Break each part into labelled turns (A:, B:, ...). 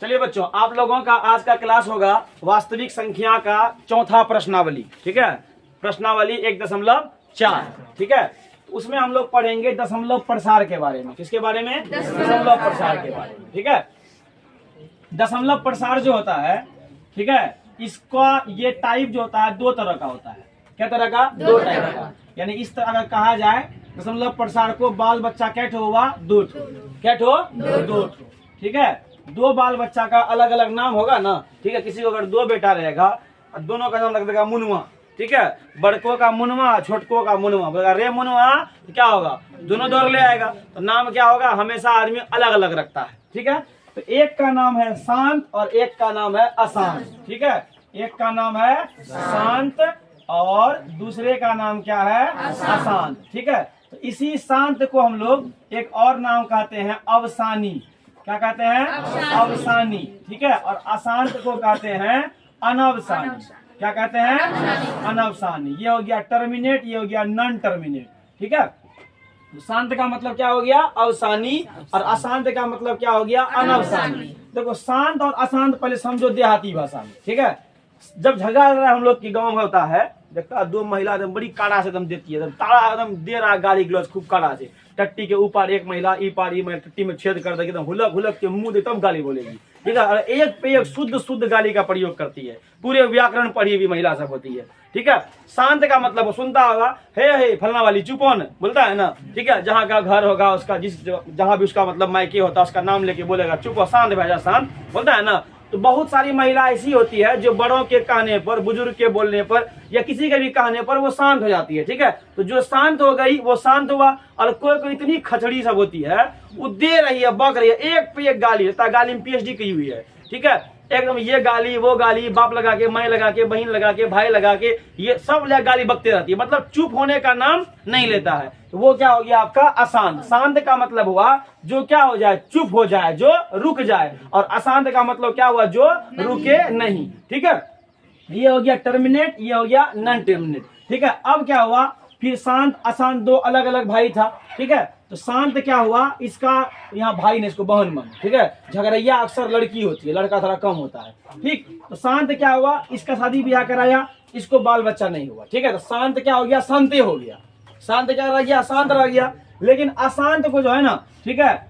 A: चलिए बच्चों, आप लोगों का आज का क्लास होगा वास्तविक संख्या का चौथा प्रश्नावली। ठीक है, प्रश्नावली 1.4। ठीक है, उसमें हम लोग पढ़ेंगे दशमलव प्रसार के बारे में। किसके बारे में? दशमलव प्रसार के बारे में। ठीक है, दशमलव प्रसार जो होता है, ठीक है, इसका ये टाइप जो होता है दो तरह का होता है। क्या तरह का? दो टाइप का। यानी इस तरह अगर कहा जाए दशमलव प्रसार को, बाल बच्चा कैठ हुआ? दो ठो। कैठ हो? दो ठो। ठीक है, दो बाल बच्चा का अलग अलग नाम होगा ना। ठीक है, किसी को अगर दो बेटा रहेगा, दोनों का नाम रख देगा मुनवा। ठीक है, बड़कों का मुनवा, छोटकों का मुनवा। बोलेगा रे मुनवा, तो क्या होगा? दोनों दौड़ ले आएगा। तो नाम क्या होगा? हमेशा आदमी अलग अलग रखता है। ठीक है, तो एक का नाम है शांत और एक का नाम है अशांत। ठीक है, एक का नाम है शांत और दूसरे का नाम क्या है? अशांत। ठीक है, तो इसी शांत को हम लोग एक और नाम कहते हैं अवसानी। क्या कहते हैं? अवसानी। ठीक है, और अशांत को कहते हैं अनवसानी। क्या कहते हैं? अनवसानी। ये हो गया टर्मिनेट, ये हो गया नॉन टर्मिनेट। ठीक है, शांत का मतलब क्या हो गया? अवसानी, और अशांत का मतलब क्या हो गया? अनवसानी। देखो, शांत और अशांत पहले समझो देहाती भाषा में। ठीक है, जब झगड़ा हम लोग के गांव में होता है, देखता दो महिला एकदम बड़ी काड़ा से एकदम देती है, एकदम ताड़ा एकदम दे रहा गाली गलौज खूब काड़ा से। टट्टी के ऊपर एक महिला, ई पार ई महिला टट्टी में छेद कर देगी, एकदम हुलक हुलक के मुंह दे तब गाली बोलेगी। ठीक है, और एक पे एक शुद्ध शुद्ध गाली का प्रयोग करती है। पूरे व्याकरण पढ़ी हुई महिला सब होती है। ठीक है, शांत का मतलब वो सुनता होगा, हे फलना वाली चुप हो न, बोलता है ना। ठीक है, जहाँ का घर होगा उसका, जिस जहाँ भी उसका मतलब मायके होता है, उसका नाम लेके बोलेगा चुप हो, शांत भैया शांत, बोलता है ना। तो बहुत सारी महिला ऐसी होती है जो बड़ों के कहने पर, बुजुर्ग के बोलने पर या किसी के भी कहने पर वो शांत हो जाती है। ठीक है, तो जो शांत हो गई वो शांत हुआ। और कोई कोई इतनी खचड़ी सब होती है, वो दे रही है, बक रही है, एक पे एक गाली है। गाली में PhD की हुई है। ठीक है, एकदम ये गाली वो गाली, बाप लगा के, मैं लगा के, बहन लगा के, भाई लगा के, ये सब गाली बकते रहती है। मतलब चुप होने का नाम नहीं लेता है। तो वो क्या हो गया आपका? अशांत। शांत का मतलब हुआ जो क्या हो जाए? चुप हो जाए, जो रुक जाए। और अशांत का मतलब क्या हुआ? जो रुके नहीं। ठीक है, ये हो गया टर्मिनेट, ये हो गया नॉन टर्मिनेट। ठीक है, अब क्या हुआ? फिर शांत अशांत दो अलग अलग भाई था। ठीक है, तो शांत क्या हुआ? इसका यहाँ भाई ने इसको बहन माना। ठीक है, झगड़ैया अक्सर लड़की होती है, लड़का थोड़ा कम होता है। ठीक, तो शांत क्या हुआ? इसका शादी ब्याह कराया, इसको बाल बच्चा नहीं हुआ। ठीक है, तो शांत क्या हो गया? शांति हो गया। शांत क्या रह गया? शांत रह गया। लेकिन अशांत को जो है ना, ठीक है,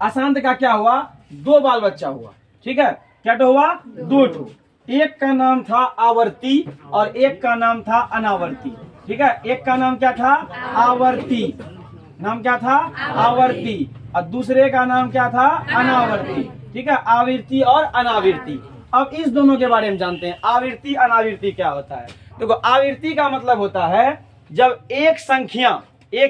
A: अशांत का क्या हुआ? दो बाल बच्चा हुआ। ठीक है, क्या तो हुआ? दो ठो। एक का नाम था आवर्ती और एक का नाम था अनावर्ती। ठीक है, एक का नाम क्या था? आवर्ती। नाम क्या था? आवर्ती। और दूसरे का नाम क्या था? अनावर्ती। ठीक है, आवृत्ति और अनावृत्ति। अब इस दोनों के बारे में जानते हैं, आवृत्ति अनावृत्ति क्या होता है। देखो, आवृत्ति का मतलब होता है जब एक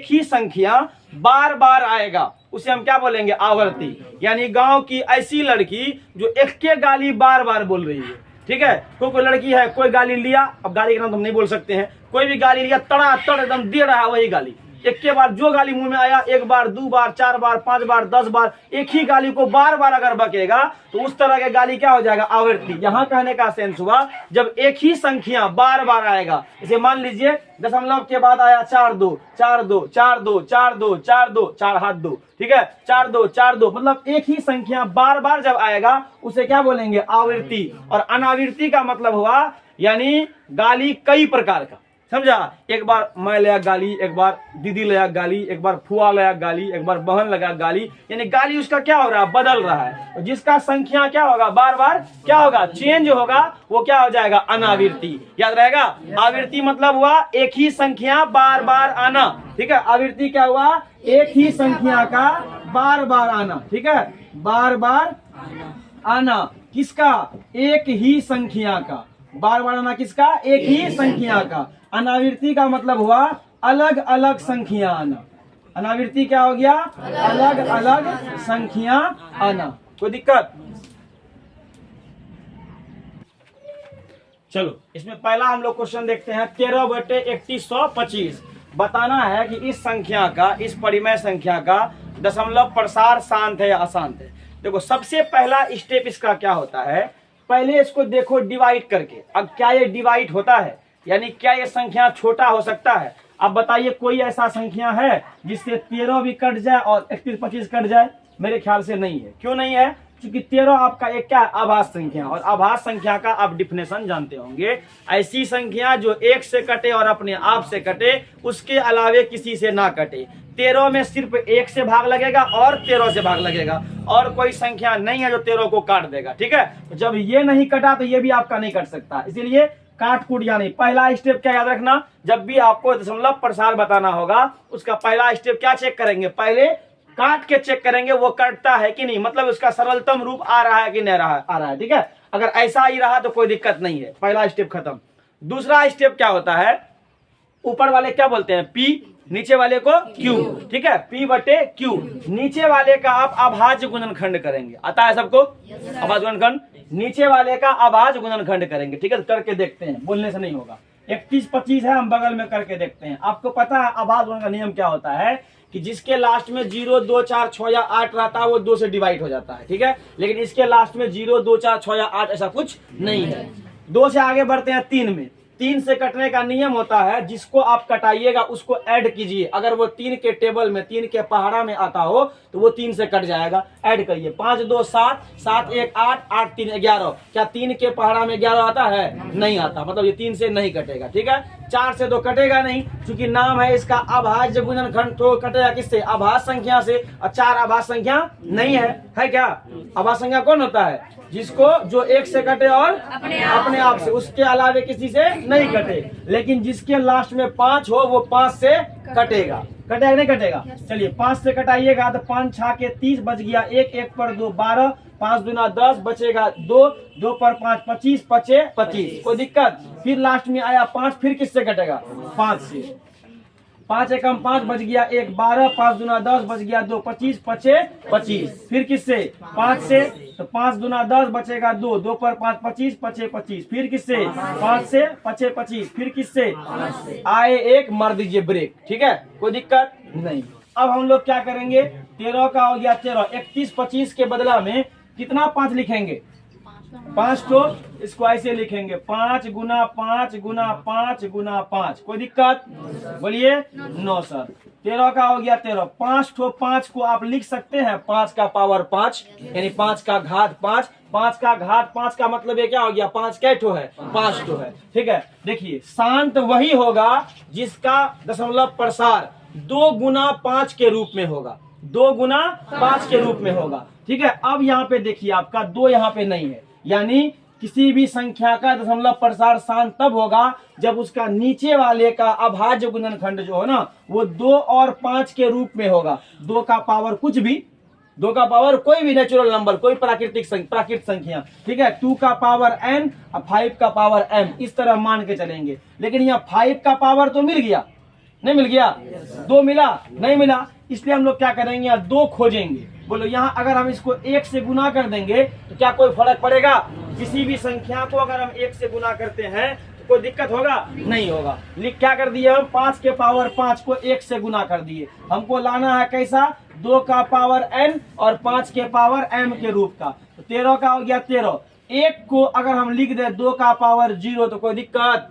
A: ही संख्या बार बार आएगा, उसे हम क्या बोलेंगे? आवर्ती। यानी गांव की ऐसी लड़की जो एक के गाली बार बार बोल रही है। ठीक है, कोई लड़की है, कोई गाली लिया, अब गाली का नाम तो हम नहीं बोल सकते हैं, कोई भी गाली लिया, तड़ा तड़ एकदम दे रहा है वही गाली। एक के बार जो गाली मुंह में आया, एक बार, दो बार, चार बार, 5 बार, 10 बार, एक ही गाली को बार बार अगर बकेगा तो उस तरह के गाली क्या हो जाएगा? आवृत्ति। यहाँ कहने का सेंस हुआ जब एक ही संख्या बार बार आएगा। इसे मान लीजिए दशमलव के बाद आया 4 2 4 2 4 2 4 2 4 2 4 हाथ 2। ठीक है, 4 2 4 2, मतलब एक ही संख्या बार बार जब आएगा उसे क्या बोलेंगे? आवृत्ति। और अनावृत्ति का मतलब हुआ यानी गाली कई प्रकार का। समझा? एक बार मैं लगा गाली, एक बार दीदी लगा गाली, एक बार फुआ लगा गाली, एक बार बहन लगा गाली। यानी गाली उसका क्या हो रहा है? बदल रहा है। तो जिसका संख्या क्या होगा? बार बार क्या होगा? चेंज होगा, वो क्या हो जाएगा? अनावृत्ति। याद रहेगा? आवृत्ति मतलब हुआ एक ही संख्या बार बार आना। ठीक है, आवृत्ति क्या हुआ? एक ही संख्या का बार बार आना। ठीक है, बार बार आना। किसका? एक ही संख्या का बार बार आना। किसका? एक ही संख्या का। अनावृत्ति का मतलब हुआ अलग अलग संख्या आना। अनावृत्ति क्या हो गया? अलग अलग संख्या आना। कोई दिक्कत? चलो, इसमें पहला हम लोग क्वेश्चन देखते हैं। 13/3125 बताना है कि इस संख्या का, इस परिमेय संख्या का दशमलव प्रसार शांत है या अशांत है। देखो, सबसे पहला स्टेप इसका क्या होता है? पहले इसको देखो डिवाइड करके। अब क्या ये डिवाइड होता है? यानी क्या ये संख्या छोटा हो सकता है? अब बताइए, कोई ऐसा संख्या है जिससे 13 भी कट जाए और 31 25 कट जाए? मेरे ख्याल से नहीं है। क्यों नहीं है? क्योंकि 13 आपका एक क्या आभास संख्या, और आभास संख्या का आप डिफिनेशन जानते होंगे, ऐसी संख्या जो 1 से कटे और अपने आप से कटे, उसके अलावे किसी से ना कटे। 13 में सिर्फ 1 से भाग लगेगा और 13 से भाग लगेगा, और कोई संख्या नहीं है जो 13 को काट देगा। ठीक है, तो जब ये नहीं कटा तो ये भी आपका नहीं कट सकता, इसीलिए काट कूट या नहीं। पहला स्टेप क्या याद रखना, जब भी आपको दशमलव प्रसार बताना होगा, उसका पहला स्टेप क्या चेक करेंगे, पहले काट के चेक करेंगे वो कटता है कि नहीं, मतलब उसका सरलतम रूप आ रहा है कि नहीं आ रहा है। ठीक है, अगर ऐसा ही रहा तो कोई दिक्कत नहीं है, पहला स्टेप खत्म। दूसरा स्टेप क्या होता है, ऊपर वाले क्या बोलते हैं P, नीचे वाले को Q। ठीक है, P बटे Q, नीचे वाले का आप अभाज्य गुणनखंड करेंगे। आता है सबको अभाज्य गुणनखंड, नीचे वाले का अभाज्य गुणनखंड करेंगे। ठीक है, करके देखते हैं, बोलने से नहीं होगा। 31 25 है, हम बगल में करके देखते हैं। आपको पता है अभाज्य गुणन का नियम क्या होता है कि जिसके लास्ट में 0 2 4 6 या 8 रहता है वो 2 से डिवाइड हो जाता है। ठीक है, लेकिन इसके लास्ट में 0 2 4 6 या 8 ऐसा कुछ नहीं है। 2 से आगे बढ़ते हैं 3 में। 3 से कटने का नियम होता है, जिसको आप कटाइएगा उसको ऐड कीजिए। अगर वो 3 के टेबल में, 3 के पहाड़ा में आता हो तो वो 3 से कट जाएगा, ऐड करिए। 5 2 7, 7 1 8, 8 3 11। क्या 3 के पहाड़ा में 11 आता है? नहीं आता, मतलब ये 3 से नहीं कटेगा। ठीक है, 4 से तो कटेगा नहीं, क्योंकि नाम है इसका अभाज्य गुणनखंड, तो कटेगा किससे? आभास संख्या से। और 4 आभास संख्या नहीं है क्या? आभास संख्या कौन होता है? जिसको जो 1 से कटे और अपने आप से, उसके अलावे किसी से नहीं कटे। लेकिन जिसके लास्ट में 5 हो वो 5 से कटेगा। कटेगा नहीं कटेगा? चलिए 5 से कटाइएगा तो 5 6 के 30 बच गया, 1 1 पर 2 12, 5 दूना 10 बचेगा 2, 2 पर 5 25, पचे 25। कोई दिक्कत? फिर लास्ट में आया 5, फिर किससे कटेगा? 5 से। 5 एकम 5 बच गया 1 12, 5 दूना 10 बच गया 2 25, पचे 25। फिर किससे? 5 से, तो 5 दूना 10 बचेगा 2, 2 पर 5 25, पचे 25। फिर किससे? 5 से, पचे 25। फिर किससे? आए 1, मार दीजिए ब्रेक। ठीक है, कोई दिक्कत नहीं। अब हम लोग क्या करेंगे, 13 का हो गया 13, 31 25 के बदला में कितना 5 लिखेंगे? 5 तो इसको ऐसे लिखेंगे, 5 गुना 5 गुना 5 गुना 5। कोई दिक्कत? बोलिए। No sir. 13 का हो गया 13, 5 तो 5 को आप लिख सकते हैं 5 का पावर 5, यानी 5 का घात 5। 5 का घात 5 का मतलब ये क्या हो गया? 5 कैठो है? 5 तो है। ठीक है, देखिए शांत वही होगा जिसका दशमलव प्रसार 2 गुना 5 के रूप में होगा, 2 गुना 5 के रूप में होगा। ठीक है, अब यहाँ पे देखिए आपका 2 यहाँ पे नहीं है, यानी किसी भी संख्या का दशमलव प्रसार शांत तब होगा जब उसका नीचे वाले का अभाज्य गुणनखंड जो है ना वो 2 और 5 के रूप में होगा। 2 का पावर कुछ भी, 2 का पावर कोई भी नेचुरल नंबर, कोई प्राकृतिक संख्या। ठीक है, 2 का पावर n और 5 का पावर m, इस तरह मान के चलेंगे। लेकिन यहाँ 5 का पावर तो मिल गया, नहीं मिल गया? 2 मिला? नहीं मिला। इसलिए हम लोग क्या करेंगे, यहाँ 2 खोजेंगे। बोलो, यहाँ अगर हम इसको 1 से गुना कर देंगे तो क्या कोई फर्क पड़ेगा? किसी भी संख्या को अगर हम 1 से गुना करते हैं तो कोई दिक्कत होगा? नहीं होगा। लिख क्या कर दिए हम? 5 के पावर 5 को 1 से गुना कर दिए। हमको लाना है कैसा? 2 का पावर n और 5 के पावर m के रूप का। तो 13 का हो गया 13। 1 को अगर हम लिख दे 2 का पावर 0 तो कोई दिक्कत?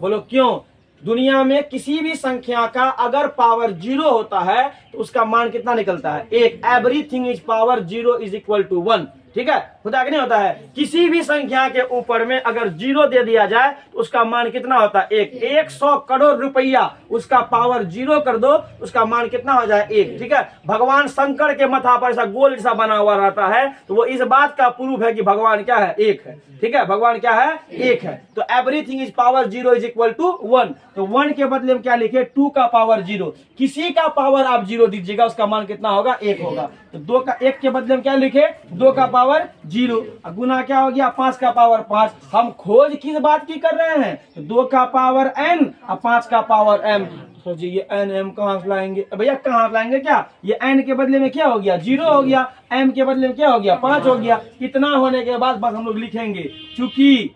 A: बोलो क्यों? दुनिया में किसी भी संख्या का अगर पावर 0 होता है तो उसका मान कितना निकलता है? 1। Everything is power 0 is equal to 1। ठीक है, होता कि नहीं होता है? किसी भी संख्या के ऊपर में अगर 0 दे दिया जाए तो उसका मान कितना होता है? 1। 100 करोड़ रुपया उसका पावर 0 कर दो, उसका मान कितना हो जाए? 1। ठीक है, भगवान शंकर के माथा पर ऐसा गोल जैसा बना हुआ रहता है तो वो इस बात का प्रूफ है कि भगवान क्या है? 1 है। ठीक है, भगवान क्या है? 1 है। तो everything is power 0 is equal to 1। तो 1 के बदले में क्या लिखे? 2 का पावर 0। किसी का पावर आप 0 दीजिएगा उसका मान कितना होगा? 1 होगा। तो 2 का 1 के बदले में क्या लिखे? 2 का पावर 0। गुना क्या हो गया? 5 का पावर 5। हम खोज किस बात की कर रहे हैं? तो 2 का पावर n और 5 का पावर m। सोचिए ये n m कहाँ से लाएंगे भैया? कहाँ से लाएंगे? क्या ये n के बदले में क्या हो गया? 0 हो गया। m के बदले में क्या हो गया? 5 हो गया। इतना होने के बाद बस हम लोग लिखेंगे चूंकि,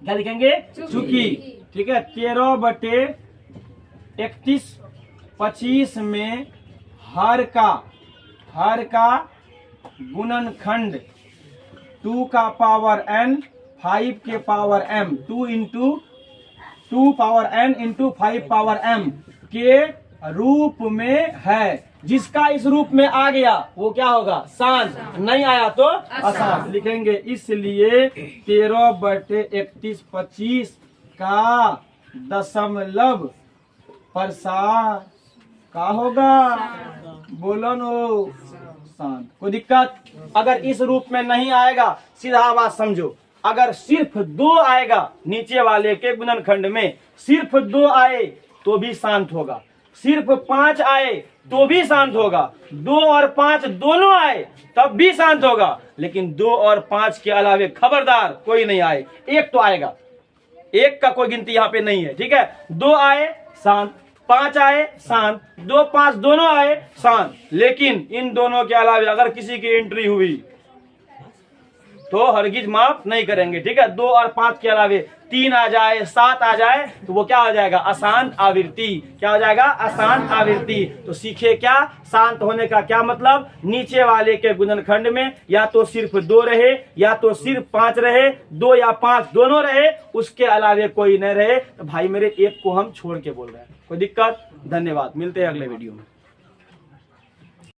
A: क्या लिखेंगे? चूंकि। ठीक है, 13 बटे 31 25 में हर का गुणनखंड 2 का पावर n 5 के power m, 2 into 2 power n into 5 power m के रूप में है। जिसका इस रूप में आ गया वो क्या होगा? शांत। नहीं आया तो अशांत लिखेंगे। इसलिए 13/31 का दशमलव प्रसार का होगा? बोलो नो, शांत। कोई दिक्कत? अगर इस रूप में नहीं आएगा, सीधा बात समझो, अगर सिर्फ 2 आएगा नीचे वाले के गुणनखंड में, सिर्फ 2 आए तो भी शांत होगा, सिर्फ 5 आए तो भी शांत होगा, 2 और 5 दोनों आए तब भी शांत होगा, लेकिन 2 और 5 के अलावे खबरदार कोई नहीं आए, एक तो आएगा, एक का कोई गिनती यहाँ पे नहीं है, ठीक है। 2 आए शांत, 5 आए शांत, 2 5 दोनों आए शांत, लेकिन इन दोनों के अलावे अगर किसी की एंट्री हुई तो हरगिज माफ नहीं करेंगे, ठीक है। 2 और 5 के अलावे 3 आ जाए, 7 आ जाए तो वो क्या हो जाएगा? अशांत आवृत्ति। क्या हो जाएगा? अशांत आवृत्ति। तो सीखे क्या शांत होने का क्या मतलब? नीचे वाले के गुणनखंड में या तो सिर्फ 2 रहे या तो सिर्फ 5 रहे, 2 या 5 दोनों रहे, उसके अलावे कोई न रहे। तो भाई मेरे एक को हम छोड़ के बोल रहे हैं। कोई दिक्कत? धन्यवाद, मिलते हैं अगले वीडियो में।